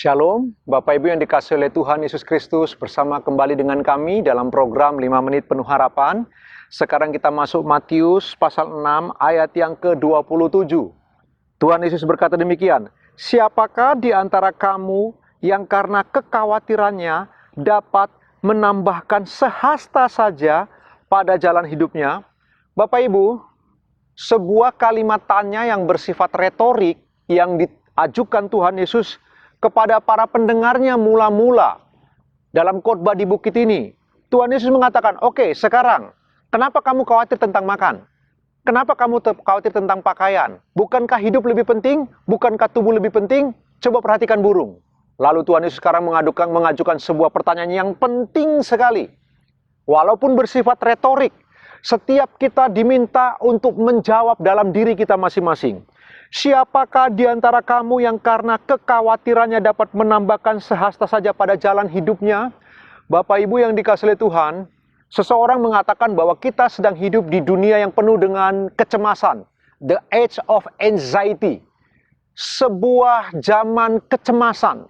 Shalom, Bapak Ibu yang dikasihi oleh Tuhan Yesus Kristus, bersama kembali dengan kami dalam program 5 Menit Penuh Harapan. Sekarang kita masuk Matius pasal 6 ayat yang ke-27. Tuhan Yesus berkata demikian, "Siapakah di antara kamu yang karena kekhawatirannya dapat menambahkan sehasta saja pada jalan hidupnya?" Bapak Ibu, sebuah kalimat tanya yang bersifat retorik yang diajukan Tuhan Yesus kepada para pendengarnya mula-mula dalam khotbah di bukit ini. Tuhan Yesus mengatakan, "Oke, sekarang kenapa kamu khawatir tentang makan? Kenapa kamu khawatir tentang pakaian? Bukankah hidup lebih penting? Bukankah tubuh lebih penting? Coba perhatikan burung." Lalu Tuhan Yesus sekarang mengajukan sebuah pertanyaan yang penting sekali. Walaupun bersifat retorik, setiap kita diminta untuk menjawab dalam diri kita masing-masing. Siapakah di antara kamu yang karena kekhawatirannya dapat menambahkan sehasta saja pada jalan hidupnya? Bapak Ibu yang dikasihi oleh Tuhan, seseorang mengatakan bahwa kita sedang hidup di dunia yang penuh dengan kecemasan. The age of anxiety. Sebuah zaman kecemasan.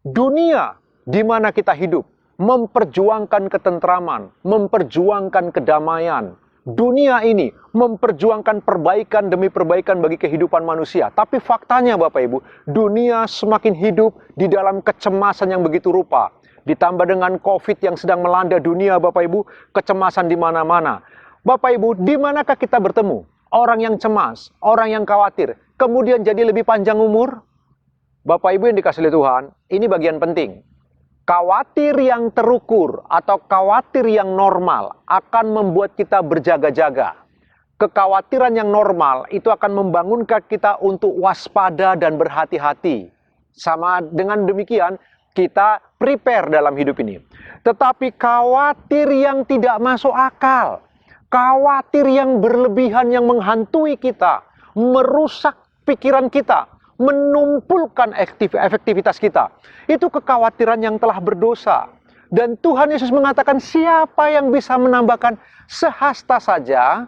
Dunia di mana kita hidup memperjuangkan ketentraman, memperjuangkan kedamaian. Dunia ini memperjuangkan perbaikan demi perbaikan bagi kehidupan manusia. Tapi faktanya Bapak Ibu, dunia semakin hidup di dalam kecemasan yang begitu rupa. Ditambah dengan COVID yang sedang melanda dunia Bapak Ibu, kecemasan di mana-mana. Bapak Ibu, di manakah kita bertemu? Orang yang cemas, orang yang khawatir, kemudian jadi lebih panjang umur? Bapak Ibu yang dikasihi oleh Tuhan, ini bagian penting. Khawatir yang terukur atau khawatir yang normal akan membuat kita berjaga-jaga. Kekhawatiran yang normal itu akan membangunkan kita untuk waspada dan berhati-hati. Sama dengan demikian, kita prepare dalam hidup ini. Tetapi khawatir yang tidak masuk akal, khawatir yang berlebihan yang menghantui kita, merusak pikiran kita, menumpulkan efektivitas kita. Itu kekhawatiran yang telah berdosa. Dan Tuhan Yesus mengatakan, siapa yang bisa menambahkan sehasta saja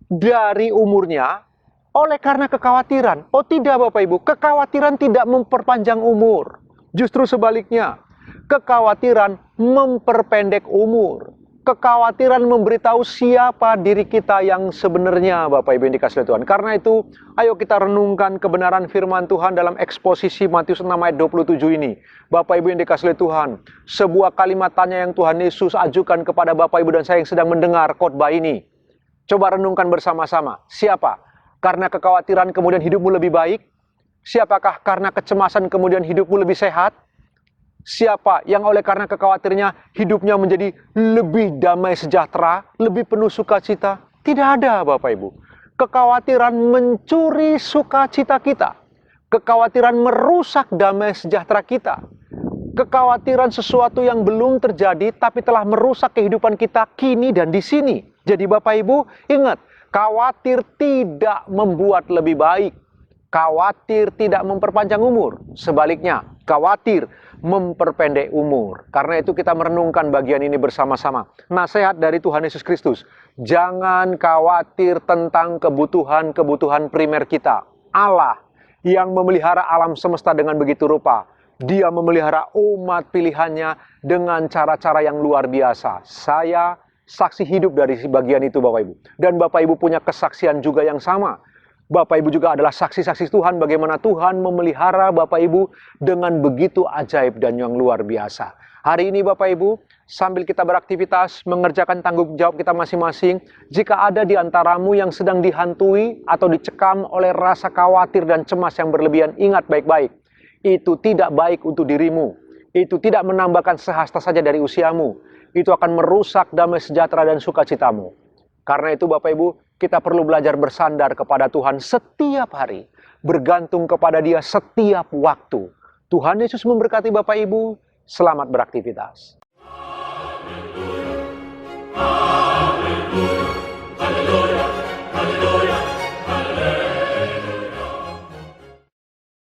dari umurnya oleh karena kekhawatiran? Oh tidak Bapak Ibu, kekhawatiran tidak memperpanjang umur. Justru sebaliknya, kekhawatiran memperpendek umur. Kekhawatiran memberitahu siapa diri kita yang sebenarnya, Bapak Ibu yang dikasihi Tuhan. Karena itu, ayo kita renungkan kebenaran firman Tuhan dalam eksposisi Matius 6 ayat 27 ini. Bapak Ibu yang dikasihi Tuhan, sebuah kalimat tanya yang Tuhan Yesus ajukan kepada Bapak Ibu dan saya yang sedang mendengar khotbah ini. Coba renungkan bersama-sama. Siapa? Karena kekhawatiran kemudian hidupmu lebih baik? Siapakah karena kecemasan kemudian hidupmu lebih sehat? Siapa yang oleh karena kekhawatirannya hidupnya menjadi lebih damai sejahtera, lebih penuh sukacita? Tidak ada Bapak Ibu. Kekhawatiran mencuri sukacita kita. Kekhawatiran merusak damai sejahtera kita. Kekhawatiran sesuatu yang belum terjadi tapi telah merusak kehidupan kita kini dan di sini. Jadi Bapak Ibu ingat, khawatir tidak membuat lebih baik. Khawatir tidak memperpanjang umur. Sebaliknya, khawatir memperpendek umur. Karena itu kita merenungkan bagian ini bersama-sama. Nasihat dari Tuhan Yesus Kristus. Jangan khawatir tentang kebutuhan-kebutuhan primer kita. Allah yang memelihara alam semesta dengan begitu rupa. Dia memelihara umat pilihannya dengan cara-cara yang luar biasa. Saya saksi hidup dari bagian itu Bapak Ibu. Dan Bapak Ibu punya kesaksian juga yang sama. Bapak Ibu juga adalah saksi-saksi Tuhan bagaimana Tuhan memelihara Bapak Ibu dengan begitu ajaib dan yang luar biasa. Hari ini Bapak Ibu, sambil kita beraktivitas mengerjakan tanggung jawab kita masing-masing, jika ada di antaramu yang sedang dihantui atau dicekam oleh rasa khawatir dan cemas yang berlebihan, ingat baik-baik, itu tidak baik untuk dirimu. Itu tidak menambahkan sehasta saja dari usiamu. Itu akan merusak damai sejahtera dan sukacitamu. Karena itu Bapak Ibu, kita perlu belajar bersandar kepada Tuhan setiap hari. Bergantung kepada Dia setiap waktu. Tuhan Yesus memberkati Bapak Ibu. Selamat beraktivitas.